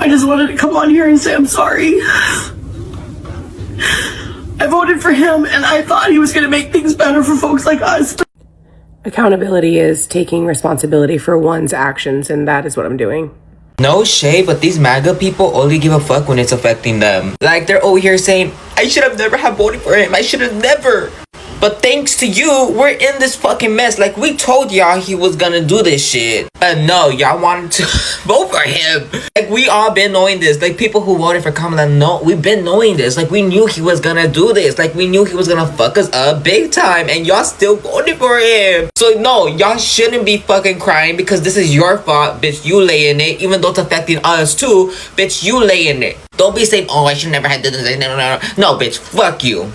I just wanted to come on here and say I'm sorry. I voted for him and I thought he was going to make things better for folks like us. Accountability is taking responsibility for one's actions, and that is what I'm doing. No shade, but these MAGA people only give a fuck when it's affecting them. Like, they're over here saying, I should have never have voted for him. I should have never. But thanks to you, we're in this fucking mess. Like, we told y'all he was gonna do this shit. And no, y'all wanted to vote for him. Like, we all been knowing this. Like, people who voted for Kamala, no, we've been knowing this. Like, we knew he was gonna do this. Like, we knew he was gonna fuck us up big time. And y'all still voted for him. So, no, y'all shouldn't be fucking crying because this is your fault, bitch. You lay in it. Even though it's affecting us too, bitch, you lay in it. Don't be saying, oh, I should never have done this. No, bitch, fuck you.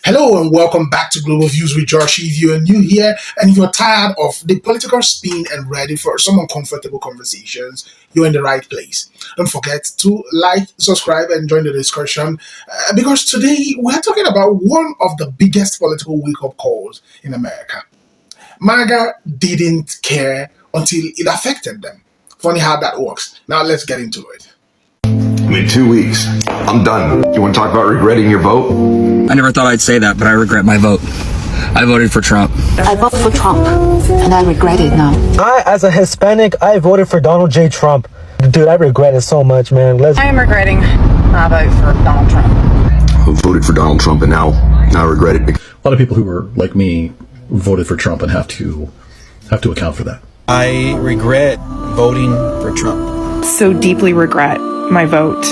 Hello and welcome back to Global Views with Josh. If you're new here and if you're tired of the political spin and ready for some uncomfortable conversations, you're in the right place. Don't forget to like, subscribe, and join the discussion because today we're talking about one of the biggest political wake-up calls in America. MAGA didn't care until it affected them. Funny how that works. Now let's get into it. I mean, 2 weeks. I'm done. You want to talk about regretting your vote? I never thought I'd say that, but I regret my vote. I voted for Trump. I voted for Trump, and I regret it now. As a Hispanic, I voted for Donald J. Trump. Dude, I regret it so much, man. I am regretting my vote for Donald Trump. I voted for Donald Trump, and now I regret it. A lot of people who were like me voted for Trump and have to account for that. I regret voting for Trump. So deeply regret my vote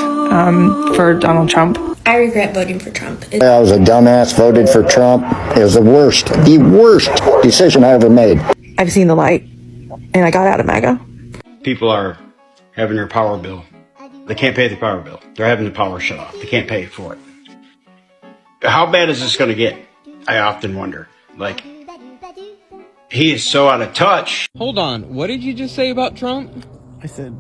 for Donald Trump. I regret voting for Trump. I was a dumbass, voted for Trump. It was the worst decision I ever made. I've seen the light, and I got out of MAGA. People are having their power bill. They can't pay the power bill. They're having the power shut off. They can't pay for it. How bad is this going to get? I often wonder. Like, he is so out of touch. Hold on. What did you just say about Trump? I said,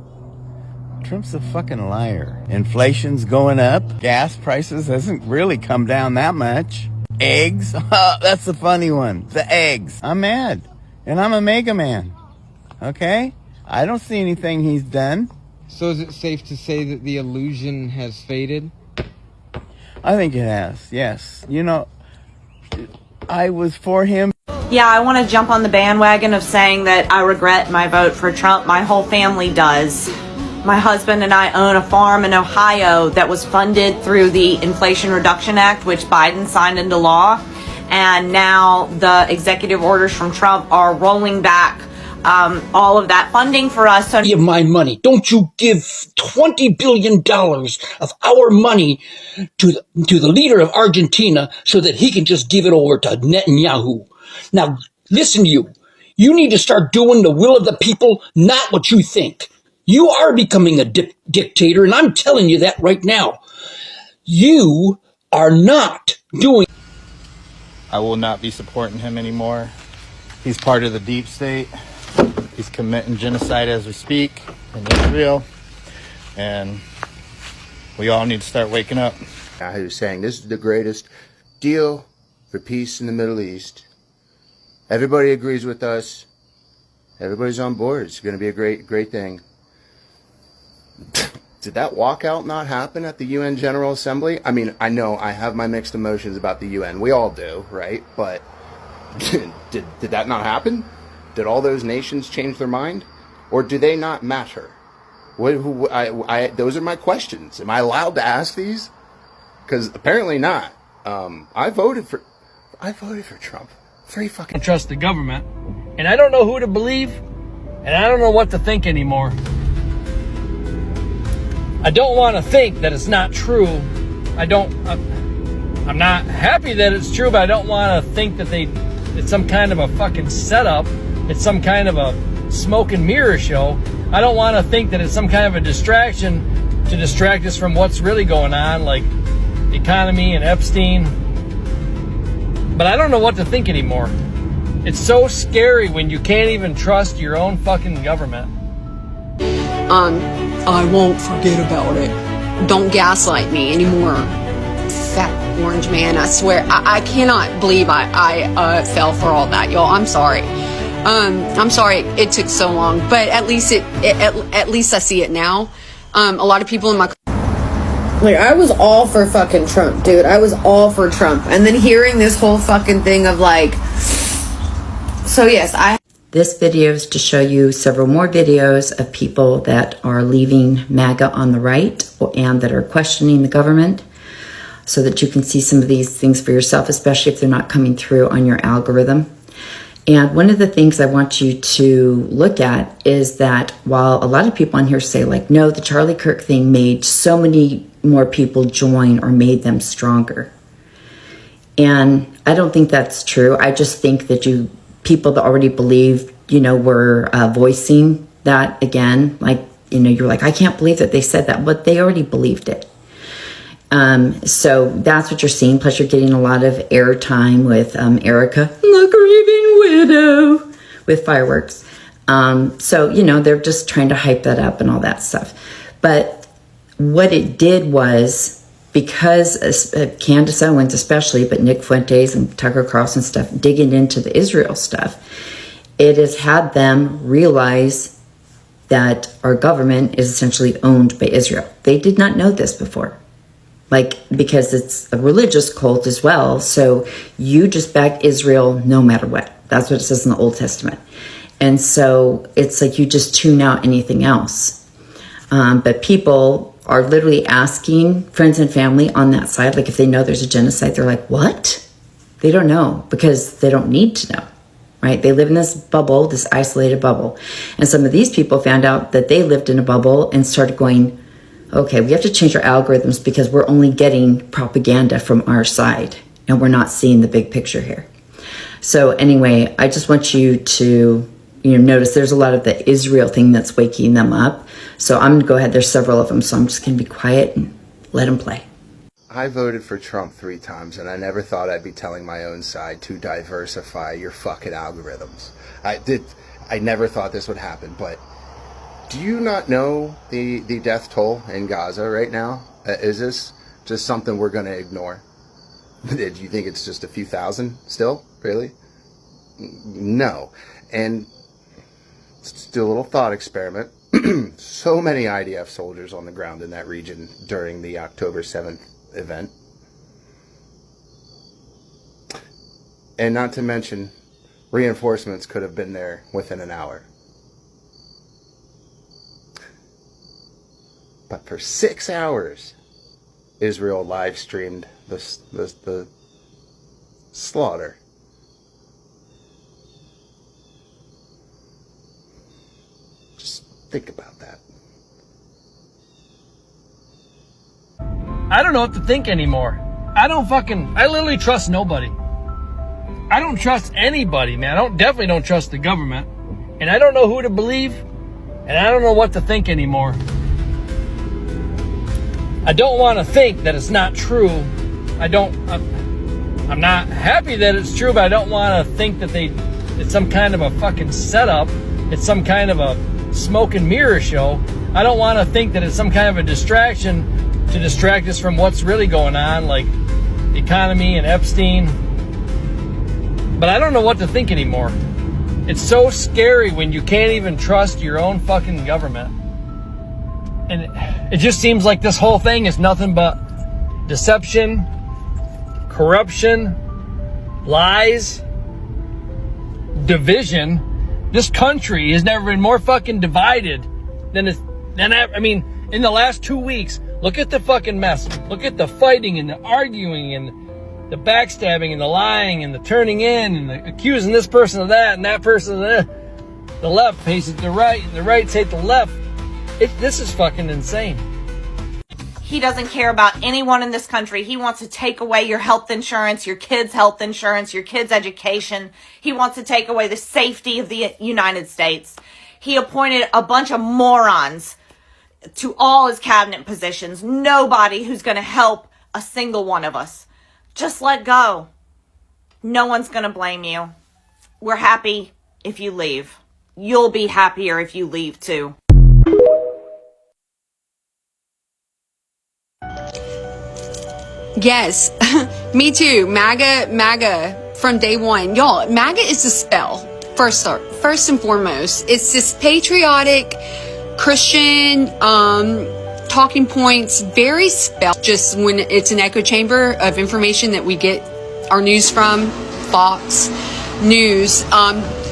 Trump's a fucking liar. Inflation's going up. Gas prices hasn't really come down that much. Eggs? That's the funny one. The eggs. I'm mad. And I'm a MAGA man. Okay? I don't see anything he's done. So is it safe to say that the illusion has faded? I think it has, yes. You know, I was for him. Yeah, I want to jump on the bandwagon of saying that I regret my vote for Trump. My whole family does. My husband and I own a farm in Ohio that was funded through the Inflation Reduction Act, which Biden signed into law. And now the executive orders from Trump are rolling back all of that funding for us. So of my money. Don't you give $20 billion of our money to the leader of Argentina so that he can just give it over to Netanyahu. Now, listen, you need to start doing the will of the people, not what you think. You are becoming a dictator, and I'm telling you that right now. You are not doing. I will not be supporting him anymore. He's part of the deep state. He's committing genocide as we speak in Israel. And we all need to start waking up. He was saying this is the greatest deal for peace in the Middle East. Everybody agrees with us. Everybody's on board. It's going to be a great thing. Did that walkout not happen at the UN General Assembly? I mean, I know I have my mixed emotions about the UN. We all do, right? But did that not happen? Did all those nations change their mind? Or do they not matter? Those are my questions. Am I allowed to ask these? Because apparently not. I voted for Trump. Free fucking. I don't trust the government, and I don't know who to believe, and I don't know what to think anymore. I don't want to think that it's not true. I'm not happy that it's true, but I don't want to think that it's some kind of a fucking setup. It's some kind of a smoke and mirror show. I don't want to think that it's some kind of a distraction to distract us from what's really going on, like the economy and Epstein. But I don't know what to think anymore. It's so scary when you can't even trust your own fucking government. I won't forget about it. Don't gaslight me anymore, fat orange man. I swear, I cannot believe I fell for all that, y'all. I'm sorry. I'm sorry it took so long, but at least at least I see it now. A lot of people in my Like, I was all for fucking Trump, dude. I was all for Trump. And then hearing this whole fucking thing of like, so yes, This video is to show you several more videos of people that are leaving MAGA on the right and that are questioning the government, so that you can see some of these things for yourself, especially if they're not coming through on your algorithm. And one of the things I want you to look at is that while a lot of people on here say like, no, the Charlie Kirk thing made so many more people join or made them stronger. And I don't think that's true. I just think that people that already believe, were voicing that again, like, you're like, I can't believe that they said that, but they already believed it. So that's what you're seeing. Plus you're getting a lot of airtime with Erica, the grieving widow, with fireworks. So, they're just trying to hype that up and all that stuff. But what it did was, because Candace Owens especially, but Nick Fuentes and Tucker Carlson stuff, digging into the Israel stuff, it has had them realize that our government is essentially owned by Israel. They did not know this before. Because it's a religious cult as well. So you just back Israel no matter what. That's what it says in the Old Testament. And so it's like you just tune out anything else. But people are literally asking friends and family on that side, like if they know there's a genocide, they're like, what? They don't know because they don't need to know, right? They live in this bubble, this isolated bubble. And some of these people found out that they lived in a bubble and started going, okay, we have to change our algorithms because we're only getting propaganda from our side and we're not seeing the big picture here. So anyway, I just want you to, notice there's a lot of the Israel thing that's waking them up. So I'm gonna go ahead, there's several of them, so I'm just gonna be quiet and let them play. I voted for Trump 3 times, and I never thought I'd be telling my own side to diversify your fucking algorithms. I never thought this would happen, but do you not know the death toll in Gaza right now? Is this just something we're going to ignore? Do you think it's just a few thousand still? Really? No. And let's do a little thought experiment. So many IDF soldiers on the ground in that region during the October 7th event. And not to mention, reinforcements could have been there within an hour. But for 6 hours, Israel live streamed the slaughter. Just think about that. I don't know what to think anymore. I literally trust nobody. I don't trust anybody, man. Definitely don't trust the government. And I don't know who to believe, and I don't know what to think anymore. I don't want to think that it's not true. I'm not happy that it's true, but I don't want to think that it's some kind of a fucking setup. It's some kind of a smoke and mirror show. I don't want to think that it's some kind of a distraction to distract us from what's really going on, like the economy and Epstein. But I don't know what to think anymore. It's so scary when you can't even trust your own fucking government. And it just seems like this whole thing is nothing but deception, corruption, lies, division. This country has never been more fucking divided than in the last 2 weeks. Look at the fucking mess. Look at the fighting and the arguing and the backstabbing and the lying and the turning in and the accusing this person of that and that person of that. The left hates the right and the right hate the left. This is fucking insane. He doesn't care about anyone in this country. He wants to take away your health insurance, your kids' health insurance, your kids' education. He wants to take away the safety of the United States. He appointed a bunch of morons to all his cabinet positions. Nobody who's going to help a single one of us. Just let go. No one's going to blame you. We're happy if you leave. You'll be happier if you leave too. Yes, me too. MAGA from day one. Y'all, MAGA is a spell. First and foremost, it's this patriotic Christian talking points, very just when it's an echo chamber of information that we get our news from, Fox News,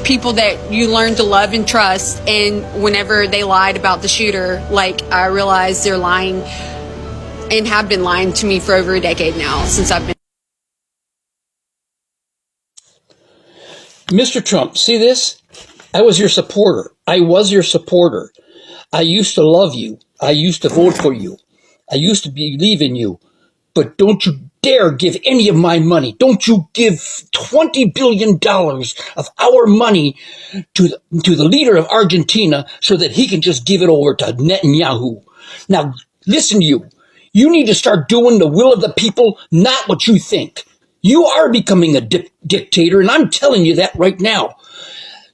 people that you learn to love and trust, and whenever they lied about the shooter, like, I realize they're lying and have been lying to me for over a decade now since I've been. Mr. Trump, see this? I was your supporter. I was your supporter. I used to love you. I used to vote for you. I used to believe in you. But don't you dare give any of my money. Don't you give $20 billion of our money to the leader of Argentina so that he can just give it over to Netanyahu. Now, listen to you. You need to start doing the will of the people, not what you think. You are becoming a dictator, and I'm telling you that right now.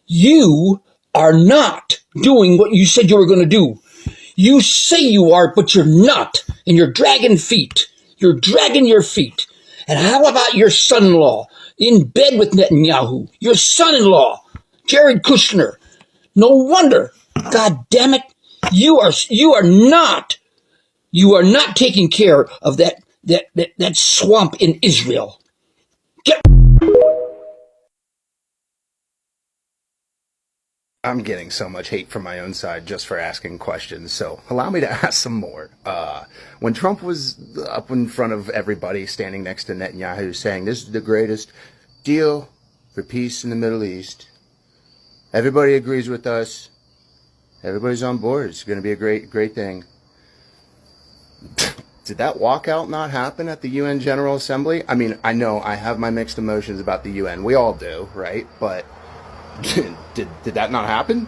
You are not doing what you said you were going to do. You say you are, but you're not, and you're dragging feet. You're dragging your feet. And how about your son-in-law in bed with Netanyahu? Your son-in-law, Jared Kushner. No wonder. God damn it. You are not taking care of that swamp in Israel. I'm getting so much hate from my own side just for asking questions, so allow me to ask some more. When Trump was up in front of everybody standing next to Netanyahu saying this is the greatest deal for peace in the Middle East, everybody agrees with us, everybody's on board, it's going to be a great thing. Did that walkout not happen at the UN General Assembly? I mean, I know I have my mixed emotions about the UN, we all do, right? But did that not happen?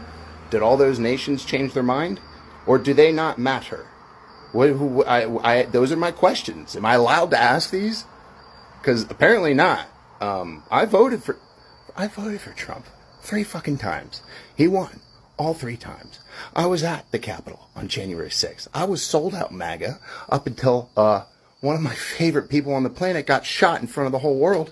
Did all those nations change their mind? Or do they not matter? Those are my questions. Am I allowed to ask these? Because apparently not. I voted for Trump 3 fucking times. He won all 3 times. I was at the Capitol on January 6th. I was sold out MAGA up until one of my favorite people on the planet got shot in front of the whole world.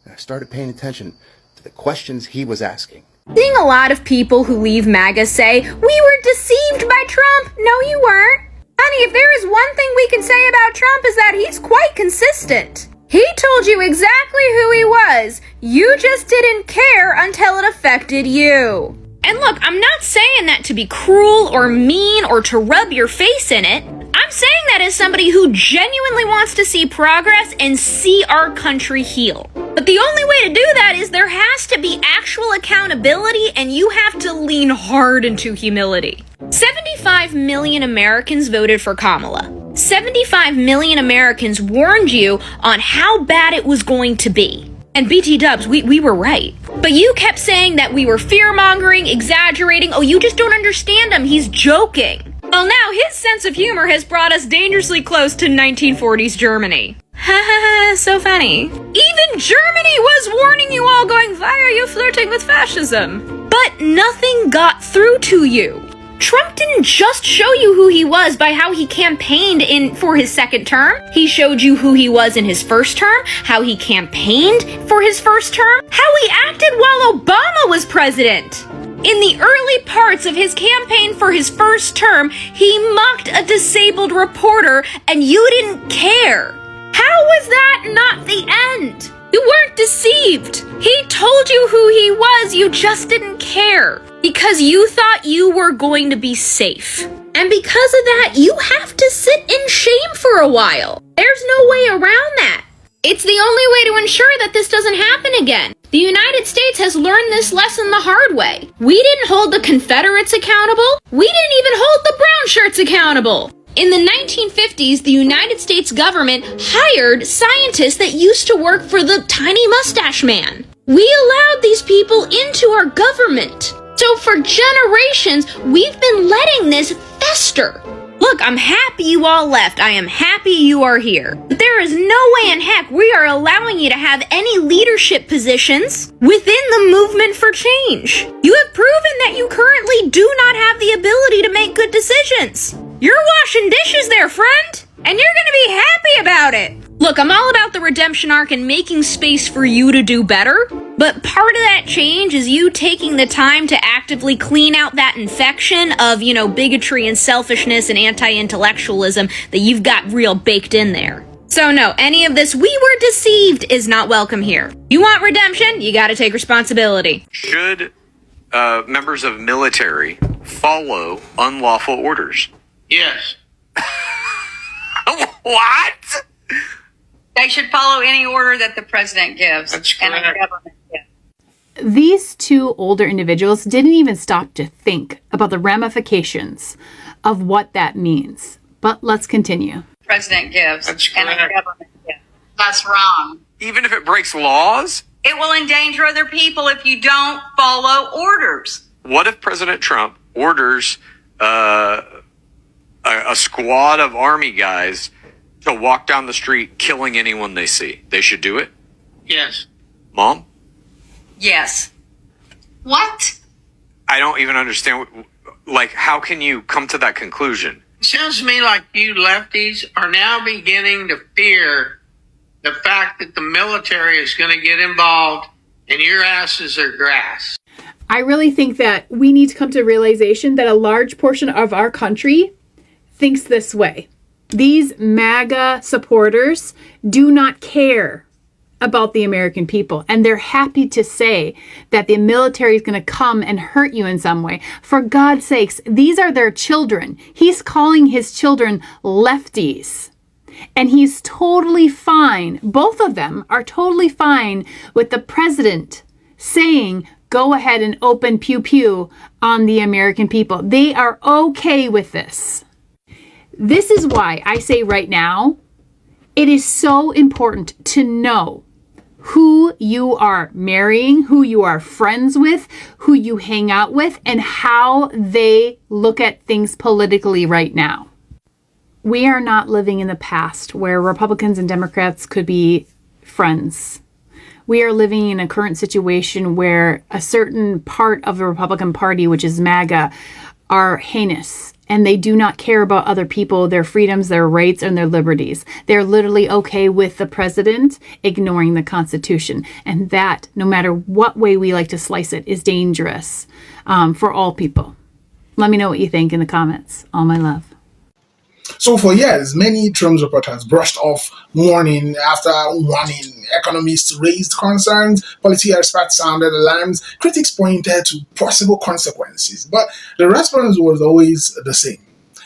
And I started paying attention to the questions he was asking. Seeing a lot of people who leave MAGA say, we were deceived by Trump. No, you weren't. Honey, if there is one thing we can say about Trump is that he's quite consistent. He told you exactly who he was. You just didn't care until it affected you. And look, I'm not saying that to be cruel or mean or to rub your face in it. I'm saying that as somebody who genuinely wants to see progress and see our country heal. But the only way to do that is there has to be actual accountability, and you have to lean hard into humility. 75 million Americans voted for Kamala. 75 million Americans warned you on how bad it was going to be. And BT Dubs, we were right. But you kept saying that we were fear-mongering, exaggerating. Oh, you just don't understand him. He's joking. Well, now his sense of humor has brought us dangerously close to 1940s Germany. Ha ha ha, so funny. Even Germany was warning you all, going, why are you flirting with fascism? But nothing got through to you. Trump didn't just show you who he was by how he campaigned for his second term. He showed you who he was in his first term, how he campaigned for his first term, how he acted while Obama was president. In the early parts of his campaign for his first term, he mocked a disabled reporter, and you didn't care. How was that not the end? You weren't deceived. He told you who he was, you just didn't care. Because you thought you were going to be safe. And because of that, you have to sit in shame for a while. There's no way around that. It's the only way to ensure that this doesn't happen again. The United States has learned this lesson the hard way. We didn't hold the Confederates accountable. We didn't even hold the brown shirts accountable. In the 1950s, the United States government hired scientists that used to work for the tiny mustache man. We allowed these people into our government. So for generations, we've been letting this fester. Look, I'm happy you all left. I am happy you are here. But there is no way in heck we are allowing you to have any leadership positions within the movement for change. You have proven that you currently do not have the ability to make good decisions. You're washing dishes there, friend, and you're gonna be happy about it. Look, I'm all about the redemption arc and making space for you to do better, but part of that change is you taking the time to actively clean out that infection of, bigotry and selfishness and anti-intellectualism that you've got real baked in there. So no, any of this "we were deceived" is not welcome here. You want redemption, you gotta take responsibility. Should members of military follow unlawful orders? Yes. What? They should follow any order that the president gives. That's and the correct. government gives. These two older individuals didn't even stop to think about the ramifications of what that means. But let's continue. President gives That's and the correct. government gives. That's wrong. Even if it breaks laws? It will endanger other people if you don't follow orders. What if President Trump orders a squad of army guys to walk down the street killing anyone they see? They should do it? Yes. Mom? Yes. What? I don't even understand. How can you come to that conclusion? Sounds to me like you lefties are now beginning to fear the fact that the military is going to get involved and your asses are grass. I really think that we need to come to a realization that a large portion of our country thinks this way. These MAGA supporters do not care about the American people, and they're happy to say that the military is going to come and hurt you in some way. For God's sakes, these are their children. He's calling his children lefties. And he's totally fine. Both of them are totally fine with the president saying, go ahead and open pew pew on the American people. They are okay with this. This is why I say right now, it is so important to know who you are marrying, who you are friends with, who you hang out with, and how they look at things politically right now. We are not living in the past where Republicans and Democrats could be friends. We are living in a current situation where a certain part of the Republican Party, which is MAGA, are heinous, and they do not care about other people, their freedoms, their rights, and their liberties. They're literally okay with the president ignoring the Constitution. And that, no matter what way we like to slice it, is dangerous for all people. Let me know what you think in the comments. All my love. So for years, many Trump supporters brushed off warning after warning. Economists raised concerns, policy experts sounded alarms, critics pointed to possible consequences. But the response was always the same.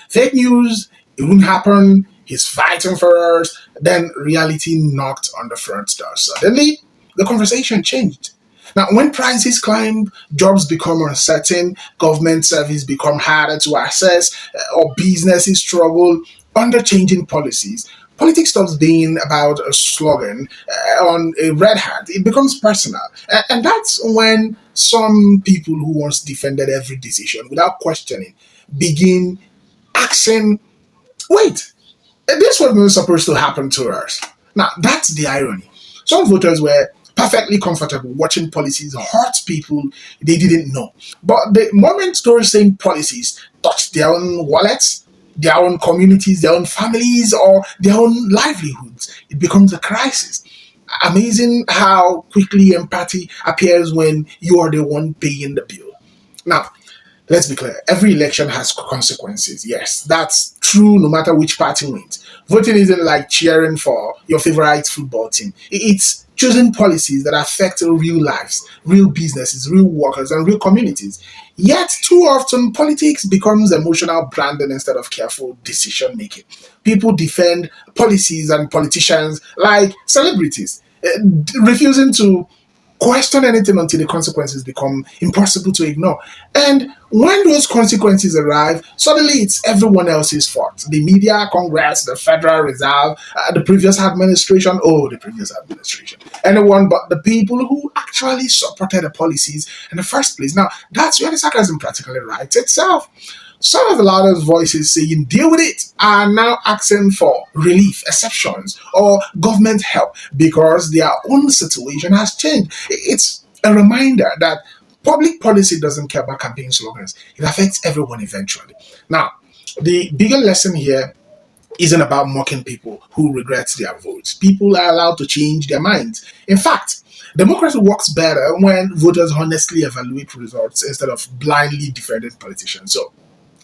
Fake news, it wouldn't happen, he's fighting for us. Then reality knocked on the front door. Suddenly, the conversation changed. Now, when prices climb, jobs become uncertain, government service become harder to access, or businesses struggle under changing policies, politics stops being about a slogan on a red hat. It becomes personal. And that's when some people who once defended every decision without questioning begin asking, wait, this was not supposed to happen to us. Now, that's the irony. Some voters were perfectly comfortable watching policies hurt people they didn't know. But the moment those same policies touch their own wallets, their own communities, their own families, or their own livelihoods, it becomes a crisis. Amazing how quickly empathy appears when you are the one paying the bill. Now, let's be clear. Every election has consequences. Yes, that's true no matter which party wins. Voting isn't like cheering for your favorite football team. It's choosing policies that affect real lives, real businesses, real workers, and real communities. Yet, too often, politics becomes emotional branding instead of careful decision-making. People defend policies and politicians like celebrities, refusing to question anything until the consequences become impossible to ignore. And when those consequences arrive, suddenly it's everyone else's fault. The media, Congress, the Federal Reserve, the previous administration, anyone but the people who actually supported the policies in the first place. Now, that's where the sarcasm practically writes itself. Some of the loudest voices saying deal with it are now asking for relief, exceptions, or government help because their own situation has changed. It's a reminder that public policy doesn't care about campaign slogans. It affects everyone eventually. Now, the bigger lesson here isn't about mocking people who regret their votes. People are allowed to change their minds. In fact, democracy works better when voters honestly evaluate results instead of blindly defending politicians. So,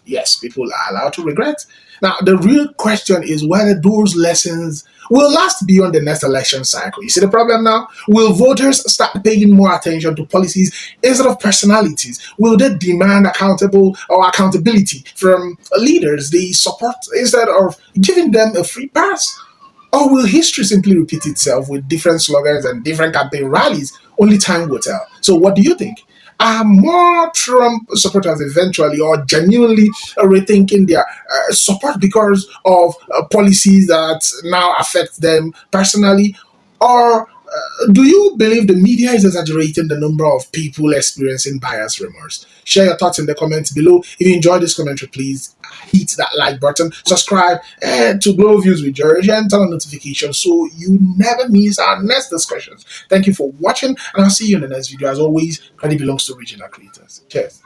yes, people are allowed to regret. Now, the real question is whether those lessons will last beyond the next election cycle. You see the problem now? Will voters start paying more attention to policies instead of personalities? Will they demand accountability from leaders they support instead of giving them a free pass? Or will history simply repeat itself with different slogans and different campaign rallies? Only time will tell. So, what do you think? Are more Trump supporters eventually or genuinely rethinking their support because of policies that now affect them personally? Or do you believe the media is exaggerating the number of people experiencing bias remorse? Share your thoughts in the comments below. If you enjoyed this commentary, please hit that like button, subscribe to Global Views with George, and turn on notifications so you never miss our next discussions. Thank you for watching, and I'll see you in the next video. As always, credit belongs to original creators. Cheers.